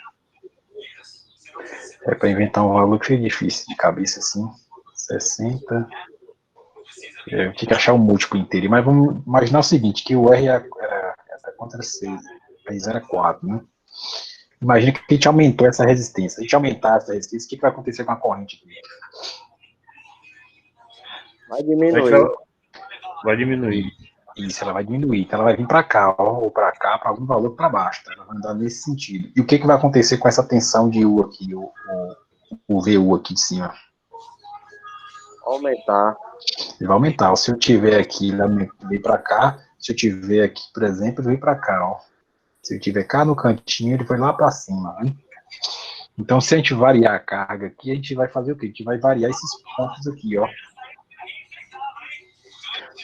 inventar um valor que seria difícil de cabeça assim. 60. Eu tinha que achar o múltiplo inteiro. Mas vamos imaginar o seguinte, que o R era quanto era 6? Aí era 4, né? Imagina que a gente aumentou essa resistência. Se a gente aumentar essa resistência, o que vai acontecer com a corrente aqui? Vai diminuir. Vai diminuir. Isso, ela vai diminuir. Então ela vai vir para cá, ó, ou para cá, para algum valor para baixo. Tá? Ela vai andar nesse sentido. E o que vai acontecer com essa tensão de U aqui, o VU aqui de cima? Aumentar. Ele vai aumentar. Se eu tiver aqui, ele vem para cá. Se eu tiver aqui, por exemplo, ele vem para cá, ó. Se eu tiver cá no cantinho, ele vai lá para cima, né? Então, se a gente variar a carga aqui, a gente vai fazer o quê? A gente vai variar esses pontos aqui, ó.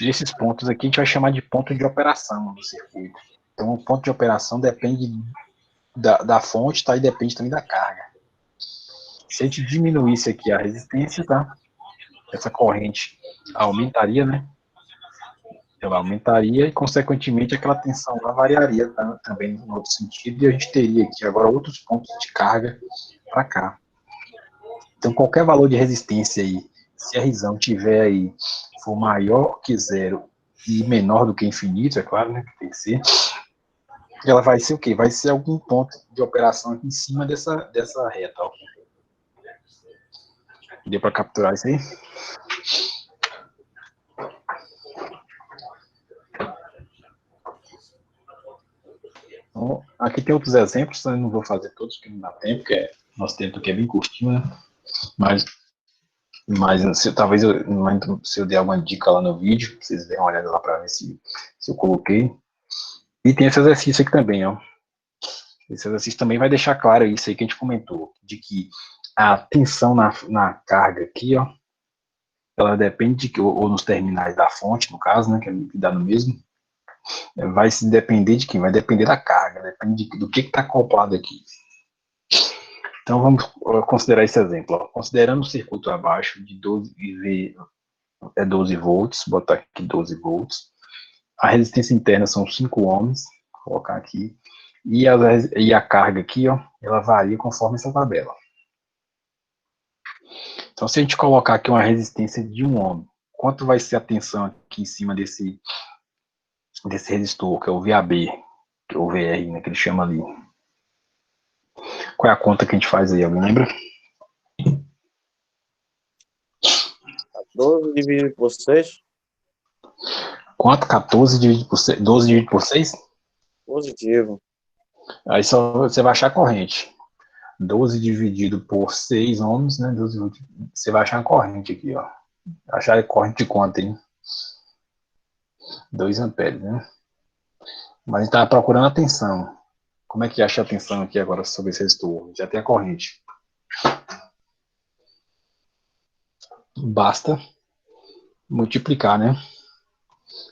E esses pontos aqui a gente vai chamar de ponto de operação do circuito. Então, o ponto de operação depende da fonte, tá? E depende também da carga. Se a gente diminuísse aqui a resistência, tá? Essa corrente aumentaria, né? Ela aumentaria e, consequentemente, aquela tensão lá variaria, tá? Também no outro sentido, e a gente teria aqui agora outros pontos de carga para cá. Então, qualquer valor de resistência aí, se a Rzão tiver aí, for maior que zero e menor do que infinito, é claro, né? Que tem que ser. Ela vai ser o quê? Vai ser algum ponto de operação aqui em cima dessa reta, ó. Deu para capturar isso aí? Então, aqui tem outros exemplos, eu não vou fazer todos, porque não dá tempo, porque nosso tempo aqui é bem curtinho, né? Mas talvez se eu der alguma dica lá no vídeo, vocês deem uma olhada lá para ver se eu coloquei. E tem esse exercício aqui também, ó. Esse exercício também vai deixar claro isso aí que a gente comentou, de que a tensão na carga aqui, ó, ela depende ou nos terminais da fonte, no caso, né, que dá no mesmo, vai se depender de quem? Vai depender da carga, depende do que está acoplado aqui. Então vamos considerar esse exemplo, ó. Considerando o circuito abaixo de 12 volts, botar aqui 12 volts, a resistência interna são 5 ohms, vou colocar aqui, e a carga aqui, ó, ela varia conforme essa tabela. Então, se a gente colocar aqui uma resistência de 1 ohm, quanto vai ser a tensão aqui em cima desse resistor, que é o VAB, que é o VR, né, que ele chama ali? Qual é a conta que a gente faz aí, alguém lembra? 12 dividido por 6. Quanto? 14 dividido por 6? 12 dividido por 6? Positivo. Aí só você vai achar a corrente. 12 dividido por 6 ohms, né? 12, você vai achar a corrente aqui, ó. Achar a corrente de quanto, hein? 2 amperes, né? Mas a gente estava procurando a tensão. Como é que acha a tensão aqui agora sobre esse resistor? Já tem a corrente. Basta multiplicar, né?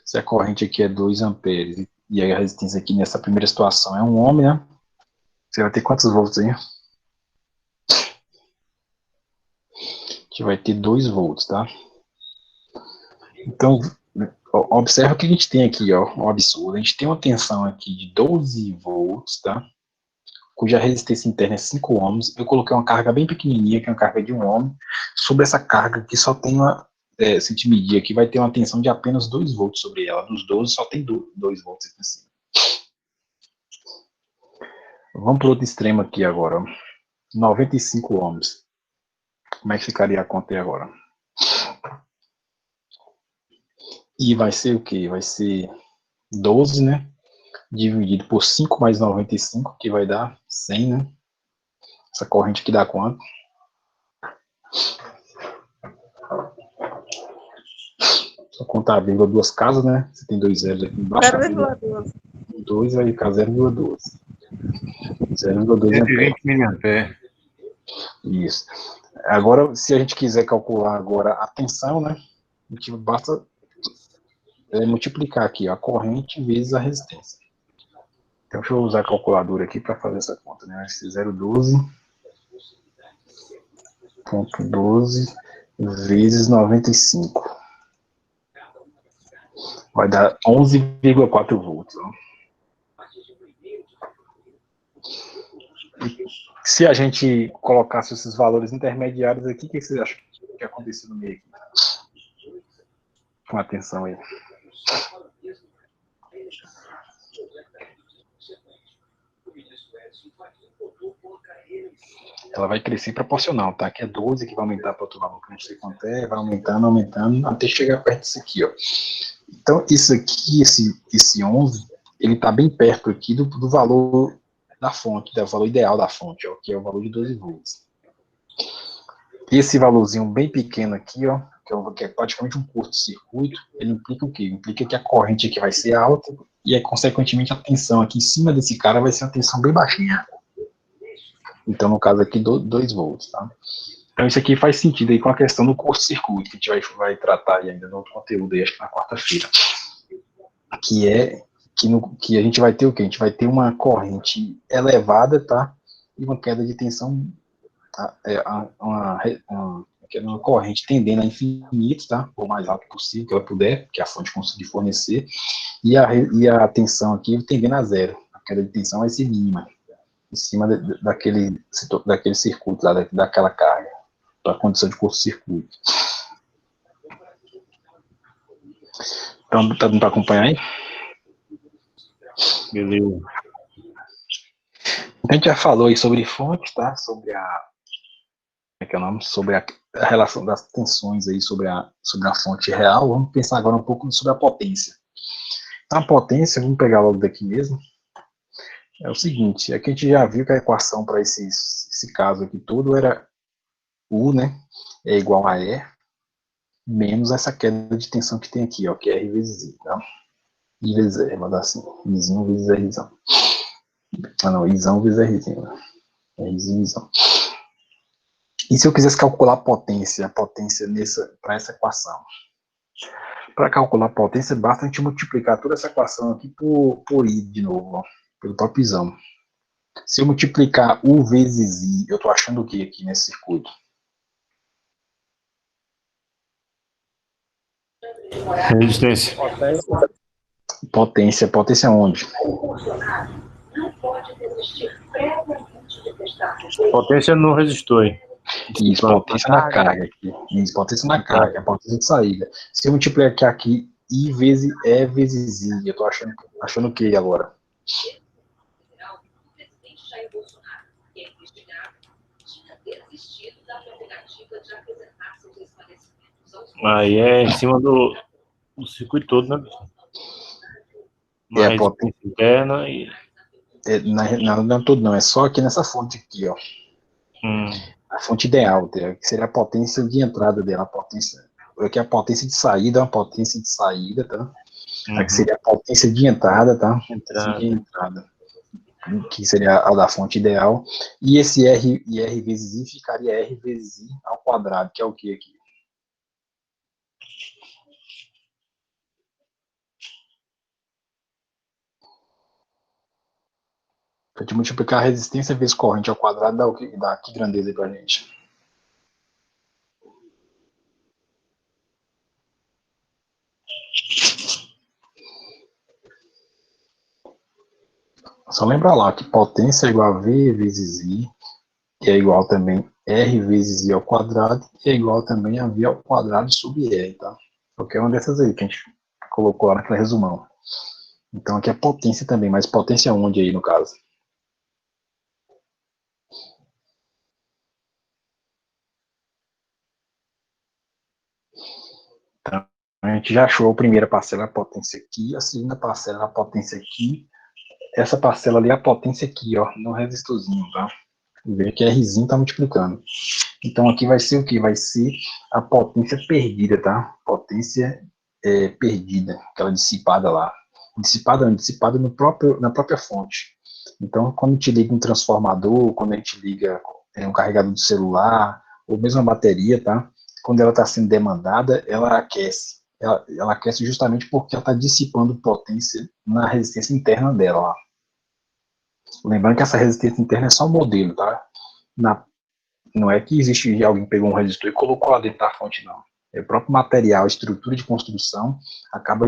Se a corrente aqui é 2 amperes e a resistência aqui nessa primeira situação é 1 ohm, né? Você vai ter quantos volts aí? A gente vai ter 2 volts, tá? Então, observa o que a gente tem aqui, ó, um absurdo. A gente tem uma tensão aqui de 12 volts, tá? Cuja resistência interna é 5 ohms. Eu coloquei uma carga bem pequenininha, que é uma carga de 1 ohm. Sobre essa carga aqui só tem se a gente medir aqui, vai ter uma tensão de apenas 2 volts sobre ela. Dos 12 só tem 2 volts aqui em cima. Vamos para o outro extremo aqui agora, ó. 95 ohms. Como é que ficaria a conta aí agora? E vai ser o quê? Vai ser 12, né? Dividido por 5 mais 95, que vai dar 100, né? Essa corrente aqui dá quanto? Só contar a vírgula duas casas, né? Você tem 2 zeros aqui embaixo. 0,12. 2 vai ficar 0,12. 0,12 120 miliamperes. Isso. Agora, se a gente quiser calcular agora a tensão, né? A gente basta multiplicar aqui ó, a corrente vezes a resistência. Então, deixa eu usar a calculadora aqui para fazer essa conta, né? Vai ser 0,12.12 vezes 95. Vai dar 11,4 volts. Ó. Se a gente colocasse esses valores intermediários aqui, o que vocês acham que aconteceu no meio aqui? Com atenção aí. Ela vai crescer proporcional, tá? Que é 12, que vai aumentar para outro valor que não sei quanto é, vai aumentando, aumentando, até chegar perto disso aqui, ó. Então, isso aqui, esse 11, ele tá bem perto aqui do valor da fonte, do valor ideal da fonte, ó, que é o valor de 12 volts. Esse valorzinho bem pequeno aqui, ó, que é praticamente um curto-circuito, ele implica o quê? Implica que a corrente aqui vai ser alta e, consequentemente, a tensão aqui em cima desse cara vai ser uma tensão bem baixinha. Então, no caso aqui, 2 volts, tá? Então, isso aqui faz sentido aí com a questão do curto-circuito, que a gente vai tratar aí ainda no outro conteúdo aí, acho que na quarta-feira. Que a gente vai ter o quê? A gente vai ter uma corrente elevada, tá? E uma queda de tensão, uma corrente tendendo a infinito, tá? Por mais alto possível que ela puder, que a fonte conseguir fornecer, e a tensão aqui tendendo a zero. A queda de tensão vai ser mínima, em cima daquele circuito, lá, daquela carga, da condição de curto-circuito. Então, tá dando para acompanhar aí? Beleza. A gente já falou aí sobre fontes, tá? Sobre sobre a relação das tensões aí, sobre a fonte real. Vamos pensar agora um pouco sobre a potência. A potência, vamos pegar logo daqui mesmo, é o seguinte, aqui a gente já viu que a equação para esse caso aqui todo era U, né, é igual a E, menos essa queda de tensão que tem aqui, ó, que é R vezes I, tá? I vezes R, vou dar assim, Izinho vezes Rzão. Ah não, Izão vezes Rzinho, né? Rzinho, Izão. E se eu quisesse calcular a potência para essa equação? Para calcular a potência, basta a gente multiplicar toda essa equação aqui por I de novo, ó, pelo topzão. Se eu multiplicar U vezes I, eu estou achando o que aqui nesse circuito? Resistência. Potência onde? Potência no resistor, hein? Isso, potência na carga aqui. Isso, potência na carga, potência de saída. Se eu multiplicar aqui I vezes E vezes I, eu estou achando o que agora? Aí é em cima do circuito todo, né? É a potência interna e... não tudo não, é só aqui nessa fonte aqui, ó. A fonte ideal, que seria a potência de entrada dela, aqui a potência de saída, uma potência de saída, tá? Aqui seria a potência de entrada, tá? Que seria a da fonte ideal, e esse R vezes I ficaria R vezes I ao quadrado, que é o que aqui? Para te multiplicar a resistência vezes corrente ao quadrado, dá que grandeza aí pra gente? Só lembrar lá que potência é igual a V vezes I, que é igual também R vezes I ao quadrado, e é igual também a V ao quadrado sobre R, tá? Qualquer uma dessas aí que a gente colocou lá naquele resumão. Então aqui é potência também, mas potência onde aí no caso? Então, a gente já achou a primeira parcela, a potência aqui, a segunda parcela, a potência aqui, essa parcela ali, a potência aqui, ó, no resistorzinho, tá? Ver que Rzinho tá multiplicando. Então aqui vai ser o que? Vai ser a potência perdida, tá? Potência perdida, aquela dissipada lá. Dissipada na própria fonte. Então, quando a gente liga um transformador, quando a gente liga um carregador de celular, ou mesmo a bateria, tá? Quando ela está sendo demandada, ela aquece. Ela aquece justamente porque ela está dissipando potência na resistência interna dela, ó. Lembrando que essa resistência interna é só um modelo, tá? Não é que existe alguém pegou um resistor e colocou lá dentro da fonte, não. É o próprio material, a estrutura de construção, acaba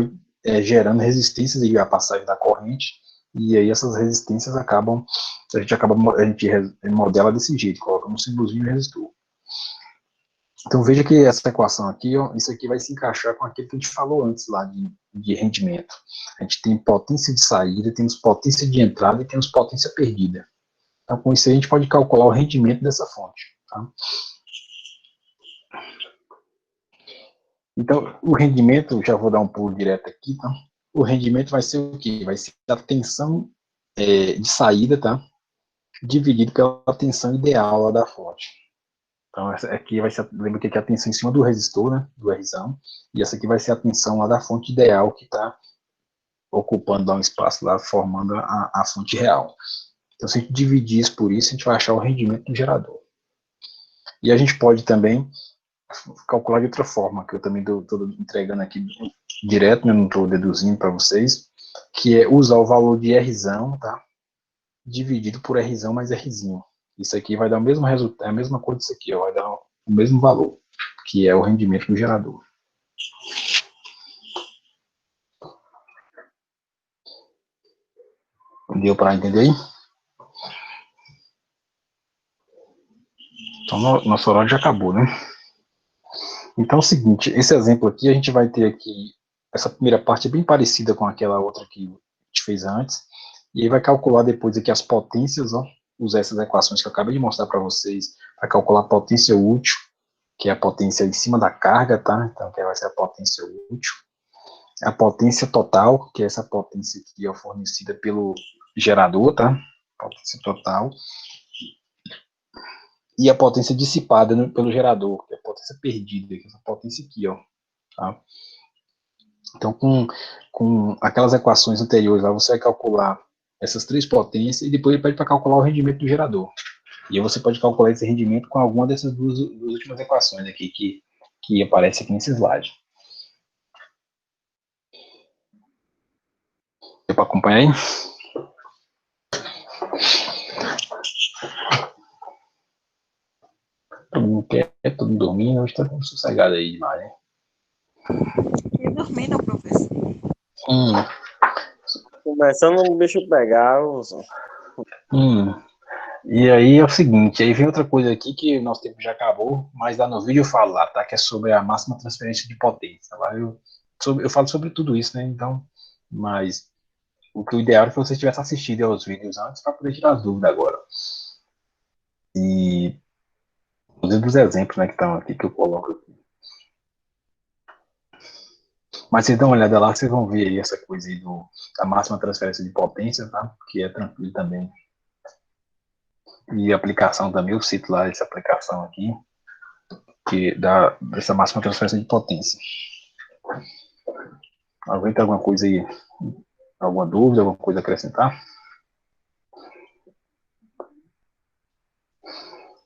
gerando resistências e a passagem da corrente, e aí essas resistências a gente modela desse jeito, coloca um símbolozinho de resistor. Então veja que essa equação aqui, ó, isso aqui vai se encaixar com aquilo que a gente falou antes lá de rendimento. A gente tem potência de saída, temos potência de entrada e temos potência perdida. Então com isso aí a gente pode calcular o rendimento dessa fonte. Tá? Então o rendimento, já vou dar um pulo direto aqui, tá? O rendimento vai ser o quê? Vai ser a tensão de saída, tá? Dividido pela tensão ideal lá da fonte. Então, essa aqui vai ser, lembra que aqui é a tensão em cima do resistor, né, do Rzão, e essa aqui vai ser a tensão lá da fonte ideal que está ocupando lá um espaço lá, formando a fonte real. Então, se a gente dividir isso por isso, a gente vai achar o rendimento do gerador. E a gente pode também calcular de outra forma, que eu também estou entregando aqui direto, né, não estou deduzindo para vocês, que é usar o valor de Rzão, tá? Dividido por Rzão mais Rzinho. Isso aqui vai dar o mesmo resultado, é a mesma coisa disso aqui, ó, vai dar o mesmo valor, que é o rendimento do gerador. Deu para entender aí? Então, nosso horário já acabou, né? Então, é o seguinte, esse exemplo aqui, a gente vai ter aqui, essa primeira parte é bem parecida com aquela outra que a gente fez antes, e aí vai calcular depois aqui as potências, ó, usar essas equações que eu acabei de mostrar para vocês, para calcular a potência útil, que é a potência em cima da carga, tá? Então, que vai ser a potência útil. A potência total, que é essa potência que é fornecida pelo gerador, tá? Potência total. E a potência dissipada pelo gerador, que é a potência perdida, que é essa potência aqui, ó. Tá? Então, com aquelas equações anteriores, lá você vai calcular essas três potências e depois ele pede para calcular o rendimento do gerador. E aí você pode calcular esse rendimento com alguma dessas duas últimas equações aqui que aparece aqui nesse slide. Deu para acompanhar aí? Todo mundo quer, todo mundo dormindo, hoje está tudo sossegado aí demais, né? E dormindo, professor. Começando o bicho pegar, Wilson. E aí é o seguinte, aí vem outra coisa aqui que o nosso tempo já acabou, mas lá no vídeo eu falo lá, tá? Que é sobre a máxima transferência de potência. Lá eu falo sobre tudo isso, né? Então, mas o ideal é que você tivesse assistido aos vídeos antes para poder tirar as dúvidas agora. E dos exemplos, né, que estão aqui, que eu coloco aqui. Mas vocês dão uma olhada lá, vocês vão ver aí essa coisa aí da máxima transferência de potência, tá? Que é tranquilo também. E aplicação também, eu cito lá essa aplicação aqui, que dá essa máxima transferência de potência. Alguém tem alguma coisa aí, alguma dúvida, alguma coisa a acrescentar?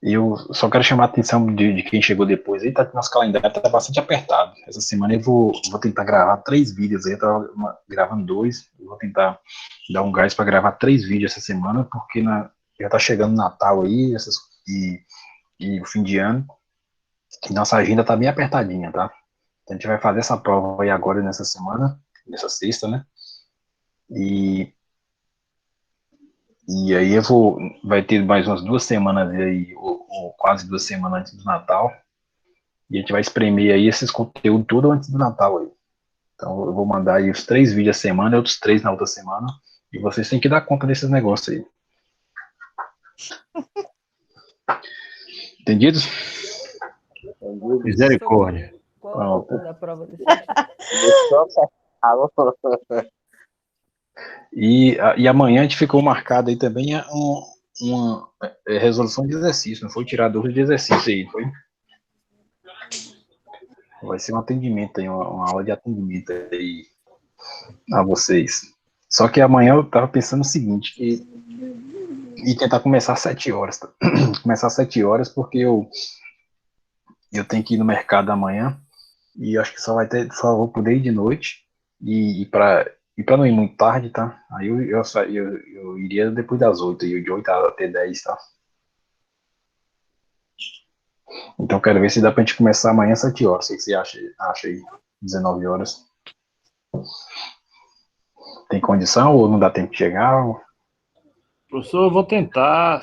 E eu só quero chamar a atenção de quem chegou depois aí, tá que nosso calendário tá bastante apertado. Essa semana eu vou tentar gravar 3 vídeos aí, eu tava gravando 2, eu vou tentar dar um gás para gravar 3 vídeos essa semana, porque já tá chegando o Natal aí, e o fim de ano, e nossa agenda tá bem apertadinha, tá? Então a gente vai fazer essa prova aí agora nessa semana, nessa sexta, né? E aí vai ter mais umas 2 semanas aí, ou quase 2 semanas antes do Natal, e a gente vai espremer aí esses conteúdos tudo antes do Natal aí. Então eu vou mandar aí os 3 vídeos a semana, e outros 3 na outra semana, e vocês têm que dar conta desses negócios aí. Entendido? Misericórdia. Qual a altura da prova de sexta? E amanhã a gente ficou marcado aí também uma resolução de exercício, não foi tirar dúvida de exercício aí, foi? Vai ser um atendimento aí, uma aula de atendimento aí a vocês. Só que amanhã eu tava pensando o seguinte, e tentar começar às 7 horas, tá? Começar às 7 horas, porque eu tenho que ir no mercado amanhã, e acho que só vou poder ir de noite, e para não ir muito tarde, tá? Aí eu iria depois das 8, e de 8 até 10, tá? Então quero ver se dá pra gente começar amanhã às 7 horas. O que você acha aí? 19 horas. Tem condição ou não dá tempo de chegar? Professor, eu vou tentar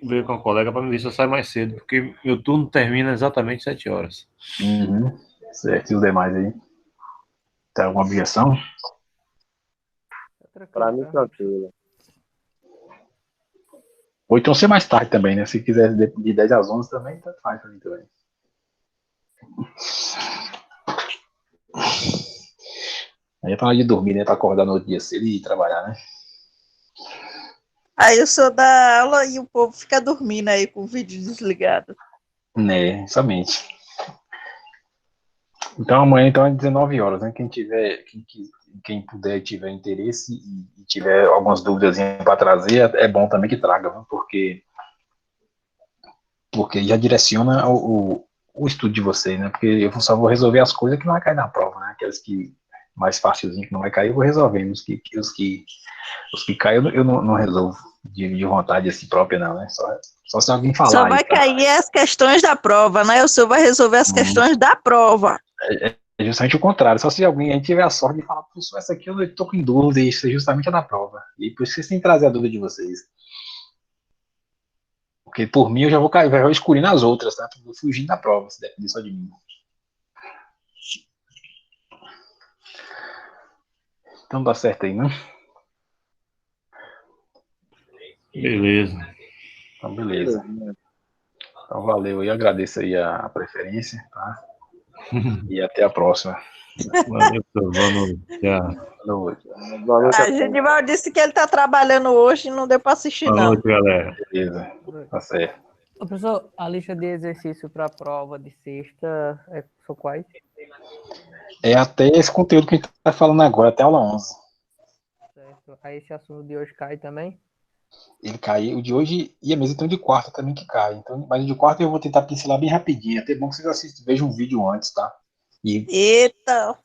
ver com a colega para me ver se eu saio mais cedo, porque meu turno termina exatamente 7 horas. Uhum. Certo, e os demais aí? Tem alguma objeção? Pra mim, tranquilo. Ou então ser mais tarde também, né? Se quiser de 10 às 11 também, tá faz pra mim também. Aí é pra hora de dormir, né? Pra acordar no outro dia cedo e trabalhar, né? Aí o senhor dá aula e o povo fica dormindo aí com o vídeo desligado. Né, somente. Então amanhã então é 19 horas, né? Quem quem puder e tiver interesse e tiver algumas dúvidas para trazer, é bom também que traga, viu? Porque já direciona o estudo de vocês, né? Porque eu só vou resolver as coisas que não vai cair na prova, né? Aquelas que mais facilzinho que não vai cair, eu vou resolvendo. Os que caem eu não resolvo de vontade assim própria, não, né? Só se alguém falar Só aí, vai tá? cair as questões da prova, né? O senhor vai resolver as questões da prova. É justamente o contrário. Só se alguém aí tiver a sorte de falar, professor, essa aqui eu estou com dúvida, e isso é justamente a da prova. E por isso vocês têm que trazer a dúvida de vocês. Porque por mim eu já vou cair, já vou escolher nas outras, tá? Vou fugir da prova, se depender só de mim. Então dá certo aí, né? Beleza. Então beleza. Então valeu aí, agradeço aí a preferência, tá? E até a próxima. Valeu, professor. Boa noite. Tchau. Boa noite. Boa noite a A todos. Genival disse que ele está trabalhando hoje e não deu para assistir, Boa não. noite, galera. Beleza, tá certo. Ô, professor, a lista de exercício para a prova de sexta são quais? É até esse conteúdo que a gente tá falando agora, até aula 11. Certo. Aí esse assunto de hoje cai também? Ele caiu, o de hoje e a mesmo então de quarta também que cai. Então, mas o de quarta eu vou tentar pincelar bem rapidinho. É até bom que vocês assistam, vejam um vídeo antes, tá? E Eita!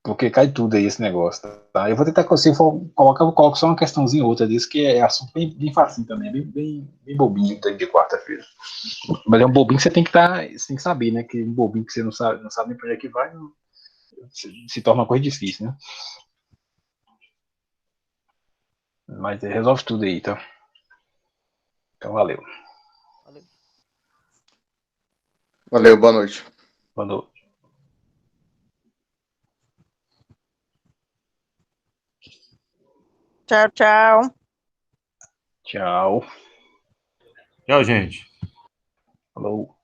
porque cai tudo aí esse negócio, tá? Eu vou tentar que se for colocar, eu coloco só uma questãozinha ou outra disso, que é assunto bem facinho também, bem bobinho de quarta-feira. Mas é um bobinho que você tem que você tem que saber, né? Que um bobinho que você não sabe nem pra onde é que vai, se torna uma coisa difícil, né? Mas resolve tudo aí, então. Então valeu. Valeu. Valeu, boa noite. Boa noite. Tchau, tchau. Tchau. Tchau, gente. Falou.